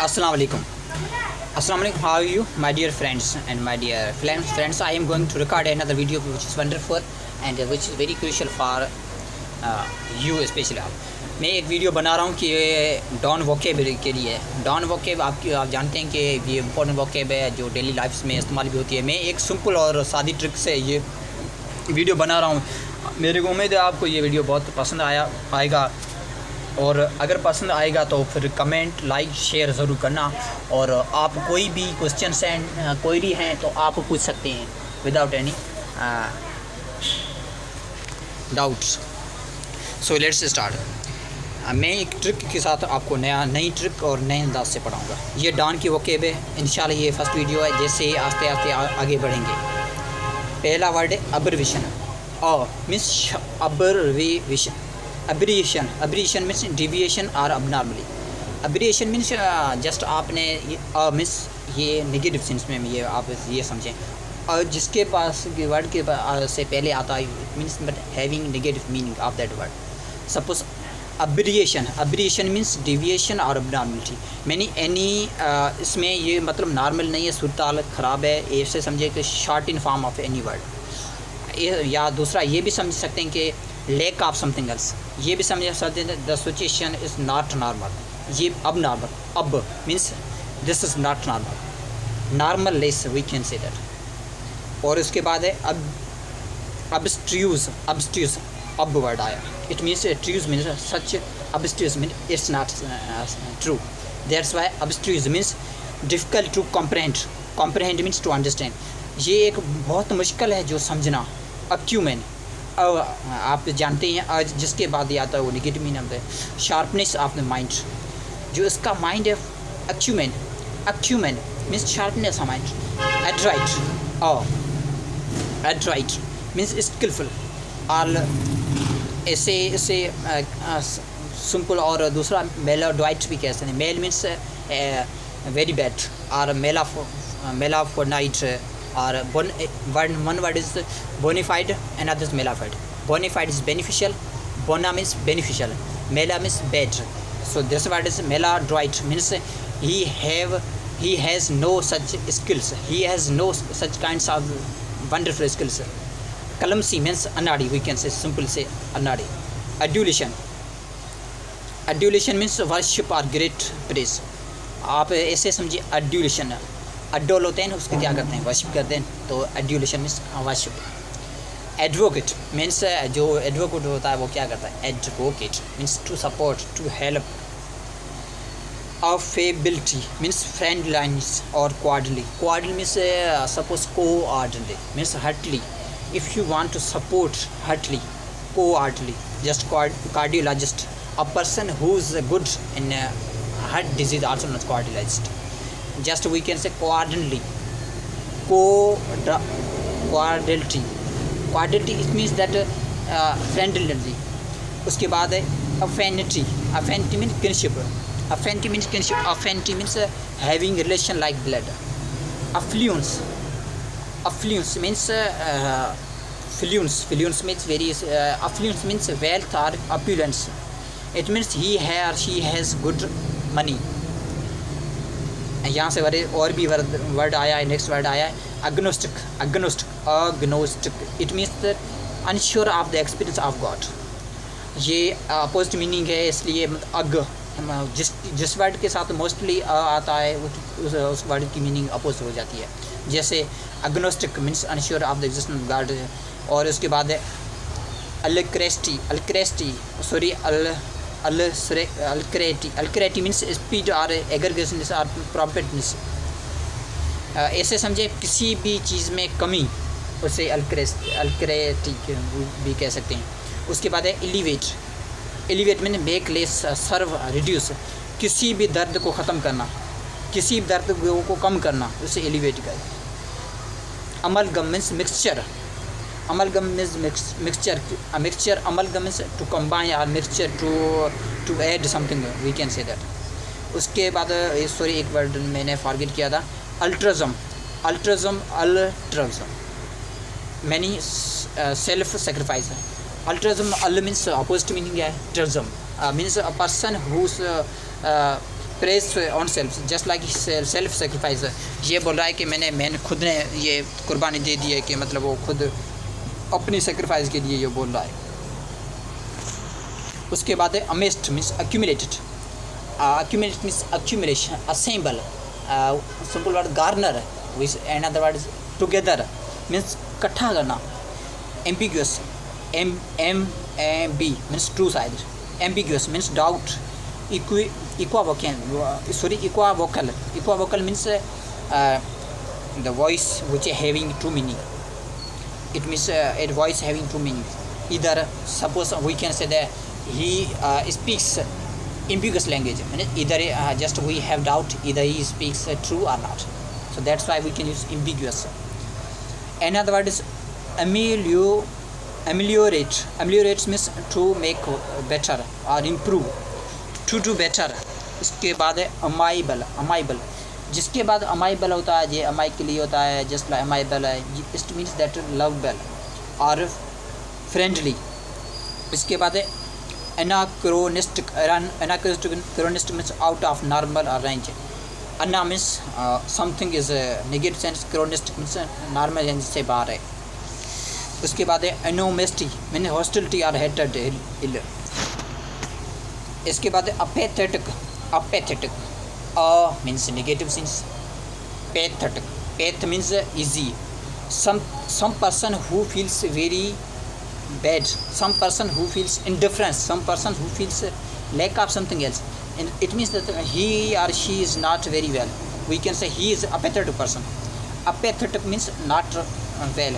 Assalamu alaikum. Assalamu alaikum. How are you, my dear friends and my dear friends? I am going to record another video which is wonderful and which is very crucial for you especially. मैं एक video बना रहा हूँ कि ये don vocab के लिए है। डॉन वोकेब आप जानते हैं कि ये इम्पोर्टेंट वोकेब है जो डेली लाइफ में इस्तेमाल भी होती है। मैं एक सिंपल और सादी ट्रिक से ये वीडियो बना रहा हूँ। मेरे को उम्मीद है आपको ये वीडियो बहुत पसंद आएगा और अगर पसंद आएगा तो फिर कमेंट लाइक शेयर ज़रूर करना। और आप कोई भी क्वेश्चन एंड क्वेरी हैं तो आप पूछ सकते हैं without any doubts. So let's start. मैं एक ट्रिक के साथ आपको नई ट्रिक और नए अंदाज से पढ़ाऊँगा। ये डॉन की वोकेब है। इंशाल्लाह ये फर्स्ट वीडियो है, जैसे आस्ते आस्ते आगे बढ़ेंगे। पहला वर्ड है abbreviation. Means abbreviation. Abbreviation means deviation और अबनॉर्मली। अब्रिविएशन मीन्स जस्ट आपने मीन्स ये नेगेटिव सेंस में ये आप ये समझें, और जिसके पास वर्ड के से पहले आता है means but having negative meaning of that word. Suppose abbreviation means deviation और अबनॉर्मलिटी। मैंने एनी इसमें ये मतलब नॉर्मल नहीं है, सूरत ख़राब है, ऐसे समझे कि short in form of any word. या दूसरा ये भी समझ सकते हैं कि लैक ऑफ समथिंग एल्स। ये भी समझ सकते हैं the situation is not normal. ये अब नॉर्मल, अब means this is not normal, normal less we can say that. और उसके बाद है अब्स्ट्यूज अब वर्ड आया। इट मीन्स ट्रूज मीन्स सच, abstruse means it's not true. That's why abstruse means difficult to comprehend means to understand. ये एक बहुत मुश्किल है जो समझना। अक्यूमेन आप जानते हैं, जिसके बाद ये आता है वो निगेटिव मीनिंग आता है। शार्पनेस ऑफ द माइंड, जो इसका माइंड है acumen means sharpness of mind. Adroit means skilful. और ऐसे सिंपल। और दूसरा मेलोडॉइट भी कह सकते हैं। मेल मीन्स वेरी बैड और मेलाफोनाइट। और one word is bonafide, another is malafide. Bonafide is beneficial, bona means beneficial, mela means bad. So this word is maladroit, means he has no such skills, he has no such kinds of wonderful skills. Clumsy means anadi, we can say simple say anadi. Adulation means worship or great praise. आप ऐसे समझिए adulation, अडोल होते हैं ना, उसको क्या करते हैं, वर्शिप करते हैं, तो adulation means worship. Advocate means जो एडवोकेट होता है वो क्या करता है, advocate means to support, to help. Affability means friendliness और cordially means suppose cordially means heartily. If you want to support heartily, cordially. Just cardiologist, a person who is good in heart disease also not cardiologist. Just we can say coordinately, coordinately it means that friendly. उसके बाद है affinity means kinship. Affinity means having relation like blood. Affluence means affluence means various. Affluence means wealth or opulence. It means he or she has good money. यहाँ से और भी word आया है। Next word आया है agnostic. It means unsure of the experience of God. ये opposite meaning है, इसलिए जिस वर्ड के साथ मोस्टली आता है उस वर्ड की मीनिंग अपोजिट हो जाती है। जैसे agnostic means unsure of the existence of God. और उसके बाद है अल्क्रेटी मीन्स स्पीड और एग्रीगेशननेस और प्रॉपर्टीनेस। ऐसे समझे किसी भी चीज़ में कमी, उसे अल्क्रेटी भी कह सकते हैं। उसके बाद है एलिवेट मीन मेक लेस, सर्व, रिड्यूस। किसी भी दर्द को ख़त्म करना, किसी भी दर्द को कम करना, उसे एलिवेट कर। Amalgam means mixture. Amalgam is mixture. Amalgam is to combine or mixture to add something, we can say that. उसके बाद सॉरी एक वर्ड मैंने फॉरगेट किया था, altruism many self sacrifice. Altruism means opposite meaning है truism means a person whose press on self just like self sacrifice. ये बोल रहा है कि मैंने खुद ने ये कुर्बानी दे दी है, कि मतलब वो खुद अपनी सेक्रीफाइस के लिए ये बोल रहा है। उसके बाद है amassed means accumulated. Accumulate means accumulation, assemble, simple word garner, which another word is together means इकट्ठा करना। Ambiguous, ambi means two side, ambiguous means doubt. Equivocal means the voice which is having two meaning. It means a voice having two meaning. Either suppose we can say that he speaks ambiguous language, either just we have doubt either he speaks true or not, so that's why we can use ambiguous. Another word is ameliorate. Ameliorate means to make better or improve, to do better. इसके बाद है अमाइबल। अमाइबल जिसके बाद अमाइबल होता है, ये अमाई के लिए होता है, जस्ट लाइक अमाइबल है, इट मीन्स दैट लवेबल और फ्रेंडली। इसके बाद है anachronistic. Anachronistic means out of normal range. Ana means something is negative sense, chronistic means normal range से बाहर है। उसके बाद है एनोमेस्टी मीन्स हॉस्टिलिटी और हेटेड इल। इसके बाद है apathetic. Apathetic means negative sense, pathetic, path means easy. some person who feels very bad, some person who feels indifference, some person who feels lack of something else, and it means that he or she is not very well. We can say he is a apathetic person. Apathetic means not well.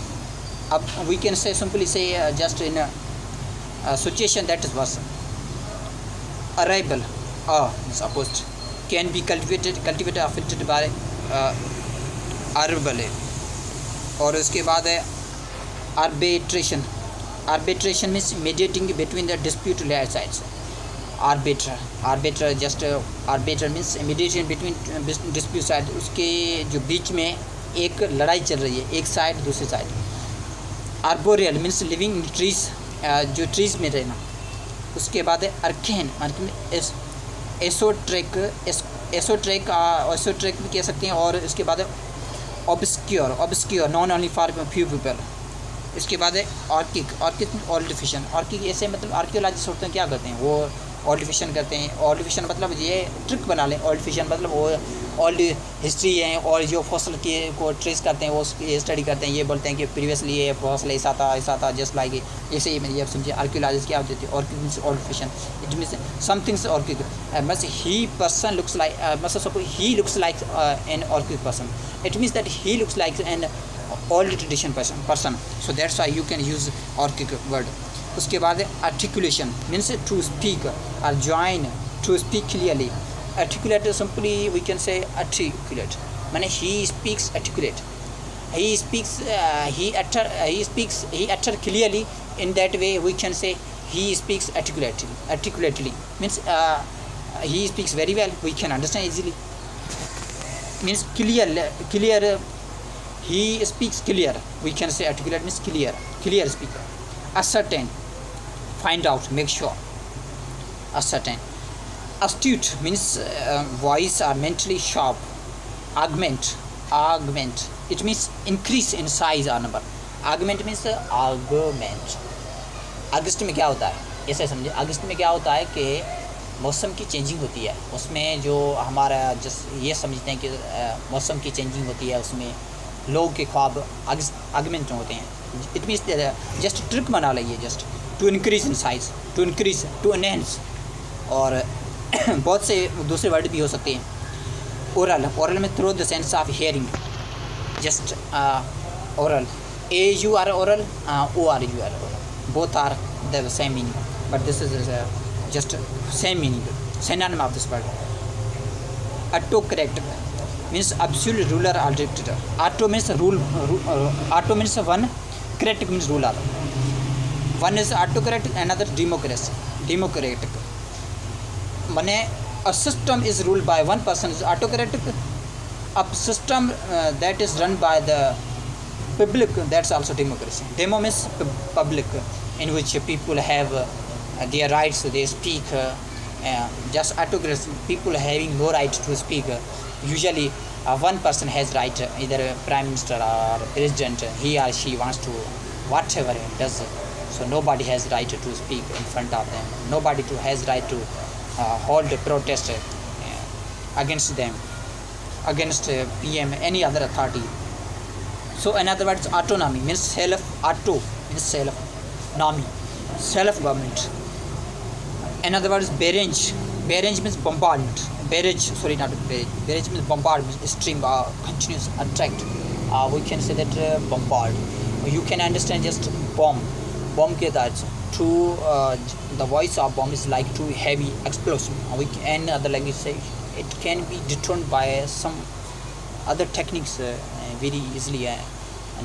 We can say simply say just in a situation that is worse. Arrival is opposed, can be cultivated affected by arrival. और उसके बाद है arbitration. Arbitration means mediating between the dispute sides. Arbiter just arbiter means mediation between dispute side, उसके जो बीच में एक लड़ाई चल रही है, एक साइड दूसरी side. Arboreal means living in trees, जो ट्रीज में रहना। उसके बाद है अर्केन, एसोट्रेक भी कह सकते हैं। और इसके बाद है obscure non only for few people. इसके बाद है ऑर्किक ओल्ड डिफिशन। ऑर्किक ऐसे मतलब आर्कियोलॉजिस्ट होते हैं, क्या करते हैं वो ओल्ड डिफिशन करते हैं। ओल्ड डिफिशन मतलब ये ट्रिक बना लें। ओल्ड डिफिशन मतलब वो ओल्ड हिस्ट्री है और जो फॉसिल के को ट्रेस करते हैं वो स्टडी करते हैं। ये बोलते हैं कि प्रीवियसली ये फॉसिल ऐसा था जस्ट लाइक ऐसे ही। ये समझिए आर्कियोलॉजिस्ट क्या होती है। Archaic means old definition, it means somethings archaic means he person looks like मतलब suppose he looks like an archaic person, it means that he looks like an old tradition person, so that's why you can use archaic word. उसके बाद articulation means to speak और join, to speak clearly. Articulate simply we can say articulate, माने he speaks articulate, he utter clearly. In that way we can say he speaks articulately means he speaks very well, we can understand easily. Means clear, he speaks clear, we can say articulate means clear speaker. Ascertain, find out, make sure, ascertain. Astute means wise or mentally sharp. Augment, it means increase in size or number. Augment means augment. अगस्त में क्या होता है ऐसे समझिए। अगस्त में क्या होता है कि मौसम की चेंजिंग होती है, उसमें जो हमारा ये समझते हैं कि मौसम की चेंजिंग होती है, उसमें लोग के ख्वाब आगमेंट होते हैं। इट मीन्स जस्ट ट्रिक बना लिया, just to increase in size, to enhance. और बहुत से दूसरे वर्ड भी हो सकते हैं। ओरल में through the sense of hearing, just oral, AUR oral, ORUR, both are the same meaning, but this is just same meaning, synonym of this word. Autocorrect means absolute ruler or dictator. Auto means rule, auto means one, correct means ruler. One is autocorrect, another democratic. माने a system is ruled by one person is autocratic. A system that is run by the public, that's also democracy. Demo means public, in which people have their rights, they speak, just autocracy, people having no right to speak. Usually, one person has right, either a prime minister or president. He or she wants to whatever he does. So nobody has right to speak in front of them. Nobody to has right to hold a protest against them, against PM, any other authority. So in other words, autonomy means self. Auto means self. Nomi, self government. In other words, barrage. Barrage means bombardment. Barrage, sorry, not barrage. Barrage means bombardment, stream, continuous attract. We can say that bombard. You can understand just bomb. Bomb ke that to the voice of bomb is like too heavy explosion. We can, other language say it can be determined by some other techniques very easily.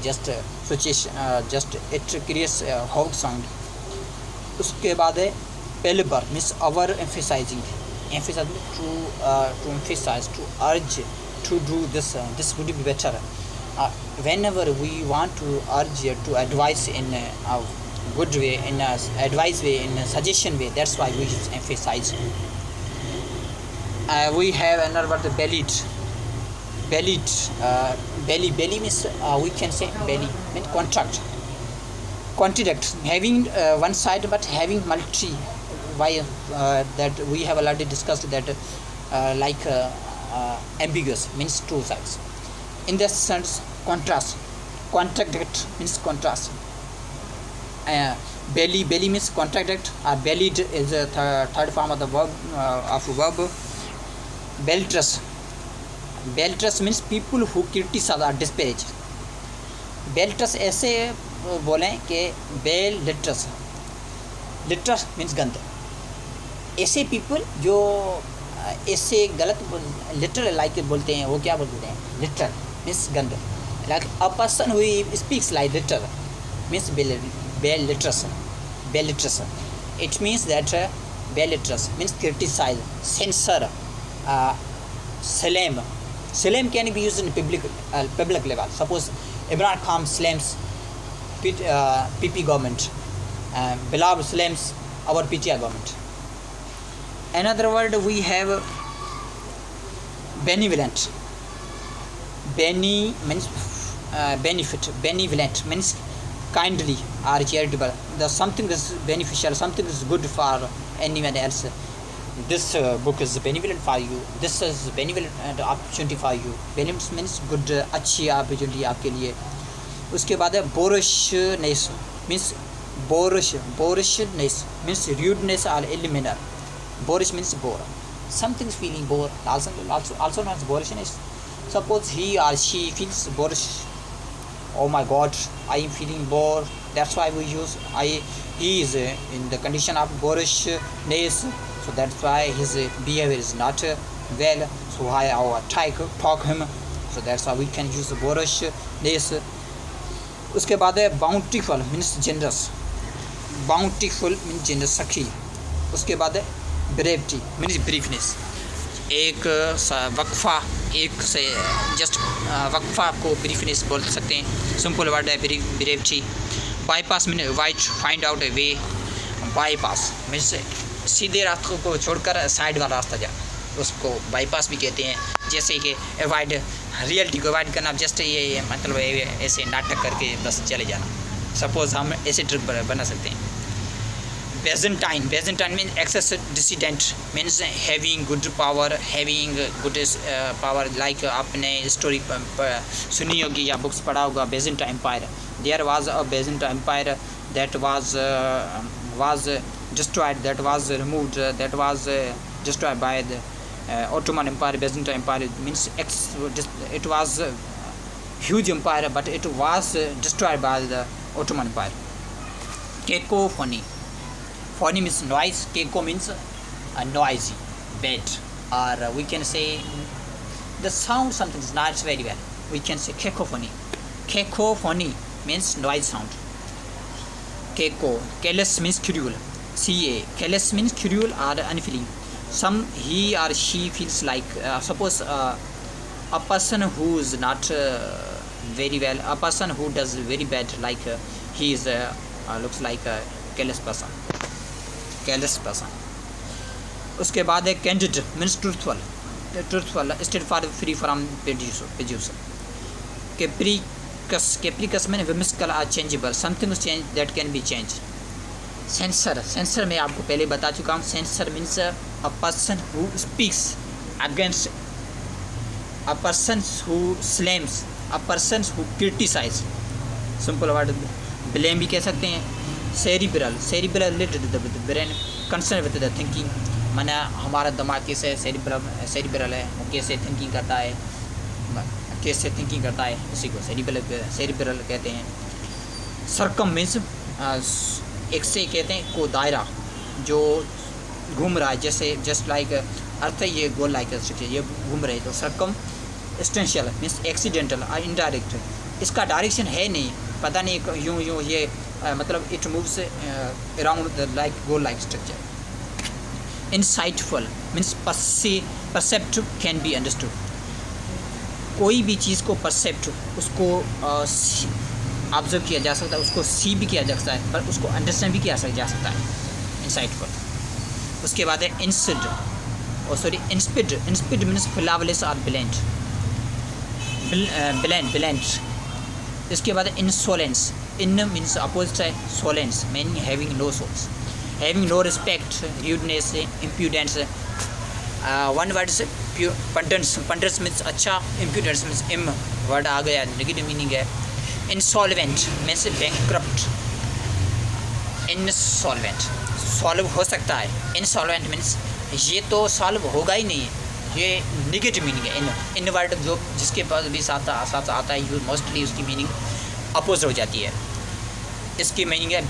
Just switches, just it creates a hot sound. उसके बाद है pelbar means our emphasizing to emphasize, to urge to do this. This would be better. Whenever we want to urge to advise in a good way, in a advice way, in a suggestion way, that's why we emphasize. We have another word, bellied. Belly means we can say belly means contract, having one side but having multi. Why that we have already discussed that ambiguous means two sides. In this sense, contrast. Contradict means contrast. Belly means contradict. Bellied is a third form of the verb Beltress means people who criticize or disparage. Beltress ऐसे बोलें कि Beltress. Litter means गंद. ऐसे people जो ऐसे गलत literal like बोलते हैं, वो क्या बोलते हैं? लिटरल मीन्स गंद. Like a person who speaks like literal means belligerous. It means that belligerous means criticize, censor, slam can be used in public level. Suppose Imran Khan slams PP government, Bilal slams our PTI government. Another word we have benevolent. Beni means benefit. Benevolent means kindly or charitable. The something is beneficial, something is good for anyone else. This book is benevolent for you. This is benevolent opportunity for you. Benevolent means good, अच्छी opportunity आपके लिए. उसके बाद है boorishness means boorishness means rudeness or ill manner. Boorish means bore. Something is feeling bored. Also known as boorishness. Suppose he or she feels boorish. Oh my God, I am feeling bored. That's why we use he is in the condition of boorishness. So that's why his behavior is not well. So I talk him. So that's why we can use boorishness. उसके बाद है bountiful means generous. Bountiful means generous, सखी. उसके बाद है brevity means briefness. एक वक्फा, एक से जस्ट वक्फा को ब्रीफनेस बोल सकते हैं. सिंपल वर्ड है brevity. Bypass mean wait find out a way. Bypass means सीधे रास्ते को छोड़कर साइड वाला रास्ता जा, उसको बाईपास भी कहते हैं. जैसे कि अवॉइड, रियलिटी को अवॉइड करना, जस्ट ये मतलब ऐसे नाटक करके बस चले जाना. सपोज हम ऐसे ट्रिप बना सकते हैं. Byzantine means excess dissident means having good power, power. Like आपने story सुनी होगी या books पढ़ा होगा. Byzantine Empire. There was a Byzantine Empire that was destroyed, that was removed, that was destroyed by the Ottoman Empire. Byzantine Empire means it was a huge empire, but it was destroyed by the Ottoman Empire. Cacophony. Phony means noise. Caco means noisy, bad, or we can say the sound something is not very well. We can say cacophony. Cacophony means noise sound. Caco. Careless means cruel. Careless means cruel or unfeeling. He or she feels like suppose a person who is not very well, a person who does very bad, like he is looks like a careless person. उसके बाद है candid means truthful state for free from prejudice. Capricious mean whimsical or changeable something change that can be change. Censor मैं आपको पहले बता चुका हूँ। Censor means a person who speaks against, a person who slams, a person who criticise. Simple word blame भी कह सकते हैं। Cerebral related with brain, concern with the thinking, माना हमारा दिमाग कैसे सेरिब्रल है, वो कैसे थिंकिंग करता है, इसी को सेरिब्रल कहते हैं। सरकम मीन्स एक से कहते हैं को दायरा जो घूम रहा है, जैसे जस्ट लाइक अर्थ है ये गोल लाइक ये घूम रहे, तो सरकम स्टेंशियल मीन्स एक्सीडेंटल और इनडायरेक्ट, इसका डायरेक्शन है नहीं, पता नहीं यूँ ये मतलब it moves around the like goal like structure. Insightful means perceptive can be understood, कोई भी चीज़ को परसेप्ट उसको ऑब्जर्व किया जा सकता है, उसको सी भी किया जा सकता है, पर उसको अंडरस्टैंड भी किया जा सकता है, इंसाइटफुल। उसके बाद है इंस्पिड मीन्स फ्लावलेस और ब्लेंड। इसके बाद इंसोलेंस, इन मीन्स अपोजिट है solence, meaning having low souls, having no respect, rudeness, impudence. One word से पंडेंस मीन्स अच्छा, इम्प्यूडेंस मीन्स इम वर्ड आ गया, नेगेटिव मीनिंग है। Insolvent means bankrupt, insolvent solve हो सकता है, इंसॉल्वेंट मीन्स ये तो सॉल्व होगा ही नहीं, ये नेगेटिव मीनिंग है। इन वर्ड जो जिसके पास भी साथ आता है यूज मोस्टली उसकी मीनिंग अपोज हो जाती है। इसकी मीनिंग है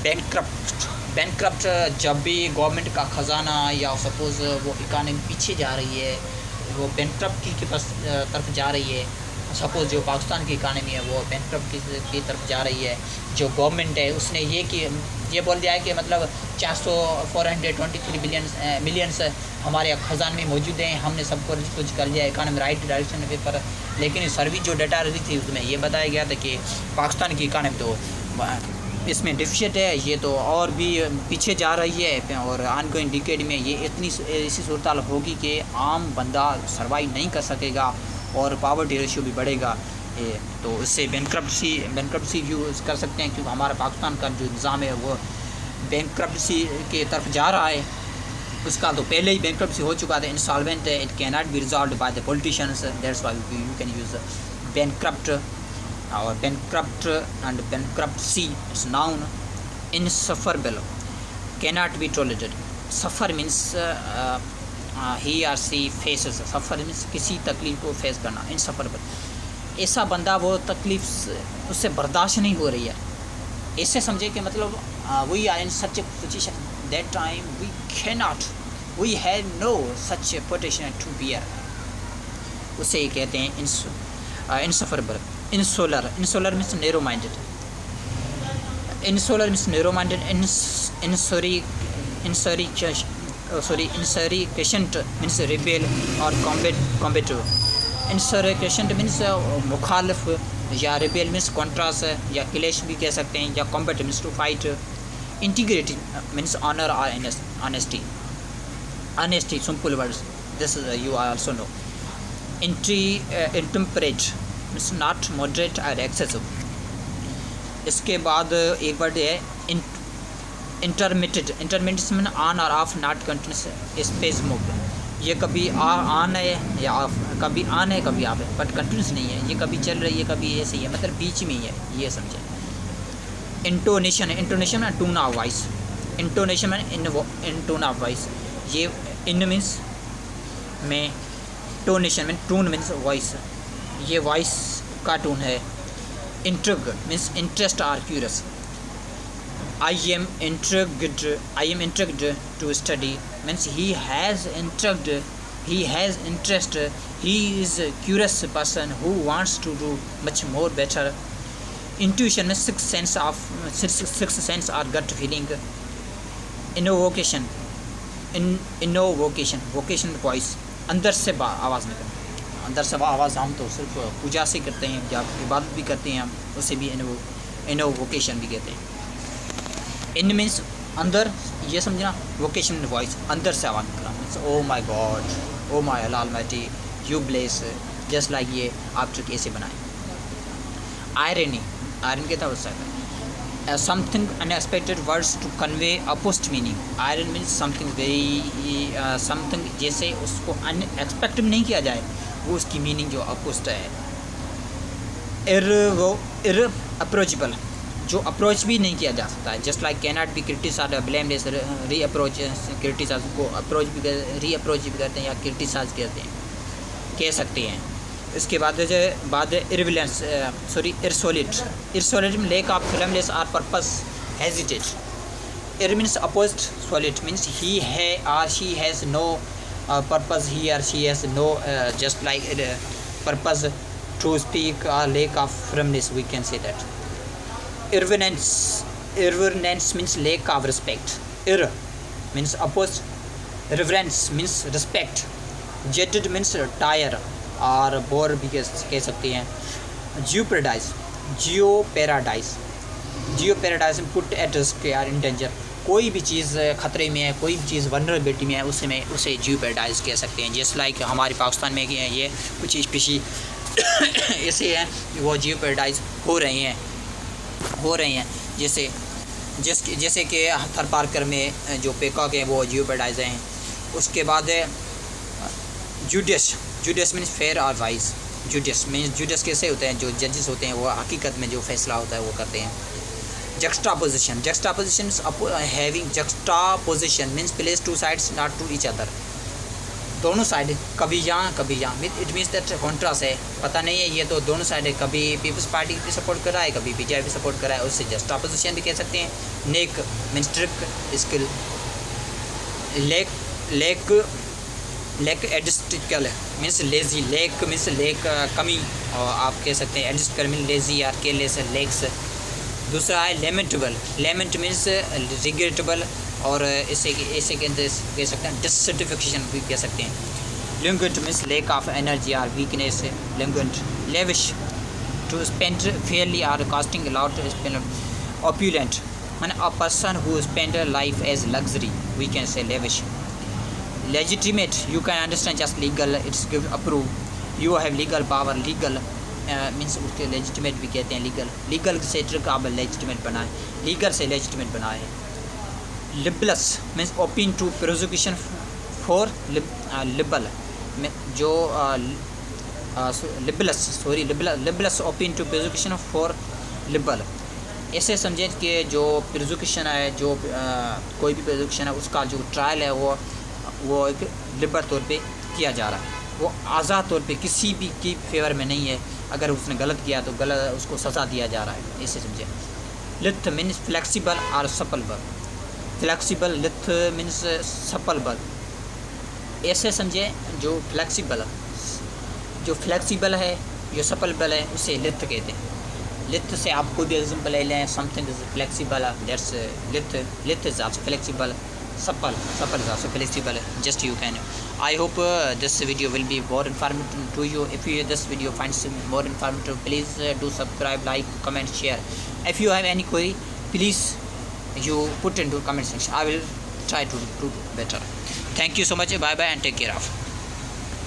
बैंकक्रप्ट जब भी गवर्नमेंट का ख़जाना या सपोज़ वो इकानमी पीछे जा रही है, वो बैंकक्रप्ट की तरफ जा रही है, सपोज़ जो पाकिस्तान की इकानमी है वो बैंकक्रप्ट की तरफ जा रही है, जो गवर्नमेंट है उसने ये बोल दिया है कि मतलब 423 मिलियंस हमारे ख़जान में मौजूद हैं, हमने सबको कुछ कर लिया इकानमी राइट डायरेक्शन पे, पर लेकिन सर्विस जो डाटा रही थी उसमें ये बताया गया था कि पाकिस्तान की इकानमी तो इसमें डिफिशिट है, ये तो और भी पीछे जा रही है और ऑनगोइंग डिकेड में ये इतनी ऐसी सूरत होगी कि आम बंदा सर्वाइव नहीं कर सकेगा और पावर्टी रेशियो भी बढ़ेगा। तो इससे बैंकक्रप्सी यूज़ कर सकते हैं, क्योंकि हमारा पाकिस्तान का जो निज़ाम है वो बैंकक्रप्सी के तरफ जा रहा है। उसका तो पहले ही बैंकक्रप्सी हो चुका था, इंसॉल्वेंट है, it can not be resolved by the politicians, that's why you can use bankrupt. और bankrupt and bankruptcy is known. Insufferable cannot be tolerated, suffer means he or she faces, suffer means किसी तकलीफ़ को face करना, insufferable ऐसा बंदा वो तकलीफ़ उससे बर्दाश्त नहीं हो रही है, ऐसे समझे कि मतलब we are in such a position that time we have no such a potential to bear, उसे ही कहते हैं insufferable. Insular means narrow minded, insurgent means rebel और कॉम्बेटिव। इंसरिकेशंट मीन्स मुखालिफ, या रिबेल मीन्स कॉन्ट्रास्ट या क्लेश भी कह सकते हैं, या combative means to fight. Integrity means honour और honesty simple words, this you also know. Intemperate means not moderate और एक्सेसिव। इसके बाद एक वर्ड है इंटरमिटेड मीन ऑन और off, not continuous space move, ये कभी ऑन है या ऑफ, कभी ऑन है कभी ऑफ है, बट कंटिन्यूस नहीं है, ये कभी चल रही है कभी ऐसे ही है, मतलब बीच में ही है, ये समझे। इंटोनेशन में टून ऑफ वॉइस, इंटोनेशन में इन टून ऑफ वॉइस, ये इन मीन्स में, टोनेशन में टून मीन्स वॉइस, ये वॉइस का टून है। इंट्रिग मीन्स इंटरेस्ट और curious, I am intrigued to study means he has interest, he is a curious person who wants to do much more better. Intuition means sixth sense or gut feeling. Invocation vocation voice, अंदर से आवाज़ निकलना, अंदर से आवाज़ हम तो सिर्फ पूजा से करते हैं या इबादत भी करते हैं हम, उसे भी इनोवोकेशन भी कहते हैं। इन मीन्स अंदर, ये समझना, वोकेशनल वॉइस अंदर से आवाज़ निकला, oh my God, oh my Almighty, you bless, just like ये आप ट्रिक ऐसे बनाए। आयरनी, आयरन के था something unexpected words to convey opposite meaning. Iron means something very something जैसे उसको अनएक्सपेक्टेड नहीं किया जाए, वो उसकी मीनिंग जो अपोस्ट है। अप्रोचेबल, जो अप्रोच भी नहीं किया जा सकता है, just like cannot be criticise, blameless, reproach, criticise को अप्रोच भी री अप्रोच भी करते हैं या क्रिटिसाइज करते हैं, कह सकते हैं। इसके बाद इरविलेंस, सॉरी इरसोलिड में lack of flameless or purpose hesitate. Ir means opposite, solid means he है और she has no purpose, he और she has no just like purpose to speak और lack of flameless, we can say that. Irreverence means lack of respect, ir means opposite, reverence means respect, jaded means tired और bore भी कह सकते हैं। Jeopardise put at risk या in danger, कोई भी चीज़ ख़तरे में है, कोई भी चीज़ वनरेबिलिटी में है, उसे जियो पैराडाइज कह सकते हैं। जैसे लाइक हमारे पाकिस्तान में ये कुछ स्पीशी ऐसे हैं वो जियो पैराडाइज हो रहे हैं, जैसे कि थर पार्कर में जो पेकॉक है वो जियो पैराडाइज हैं। उसके बाद है जुडियस मीन्स फेयर और वाइज, जुडियस कैसे होते हैं, जो जजेस होते हैं वो हकीकत में जो फैसला होता है वो करते हैं। Juxtaposition having juxtaposition means place two sides not to each other, दोनों साइड कभी यहाँ कभी यहाँ, इट मीन्स दैट कॉन्ट्रास्ट है, पता नहीं है ये तो दोनों साइड है, कभी पीपल्स पार्टी भी सपोर्ट कर रहा है, कभी बीजेपी सपोर्ट कर रहा है, उससे जक्सटापोजिशन भी कह सकते हैं। Knack means trick skill, lackadaisical means lazy, lack means lack कमी, और आप कह सकते हैं एडिस्ट कर मीन लेजी या केयरलेस लेक्स। दूसरा है लेमेंटेबल, लेमेंट मीन्स रिग्रेटेबल, और इसे के अंदर कह सकते हैं डिससेटिस्फैक्शन भी कह सकते हैं। लिंगुएंट मीन्स लेक ऑफ एनर्जी और वीकनेस, लिंगुएंट। लेविश टू स्पेंड फेयरली और कास्टिंग अलाउड स्पेंड। ऑप्यूलेंट मैंने a person who spend life as luxury, we can say lavish. Legitimate, you can understand just legal, it's give approve, you have legal power, legal means उसके legitimate भी कहते हैं, legal से trick आप legitimate बना है, legal से legitimate बना है। libellous means open to prosecution for libel, जो libellous open to prosecution for libel, ऐसे समझें कि जो प्रोसिक्यूशन है, जो कोई भी प्रोसिक्यूशन है उसका जो ट्रायल है वो एक लिबरल तौर पे किया जा रहा है, वो आज़ाद तौर पे किसी भी की फेवर में नहीं है, अगर उसने गलत किया तो गलत उसको सज़ा दिया जा रहा है, ऐसे समझे। लिथ मीन्स फ्लेक्सिबल और सपल बल, फ्लेक्सिबल, लिथ मीन्स सपल बल, ऐसे समझे। जो फ्लेक्सिबल है, जो सपल बल है उसे लिथ कहते हैं। लिथ से आप कोई भी एग्जाम्पल ले लें, something is flexible, that's लिथ is also flexible, supple is also flexible, just you can. I hope this video will be more informative to you. If you this video finds more informative, please do subscribe, like, comment, share. If you have any query, please you put into comment section, I will try to do better. Thank you so much, bye bye and take care of.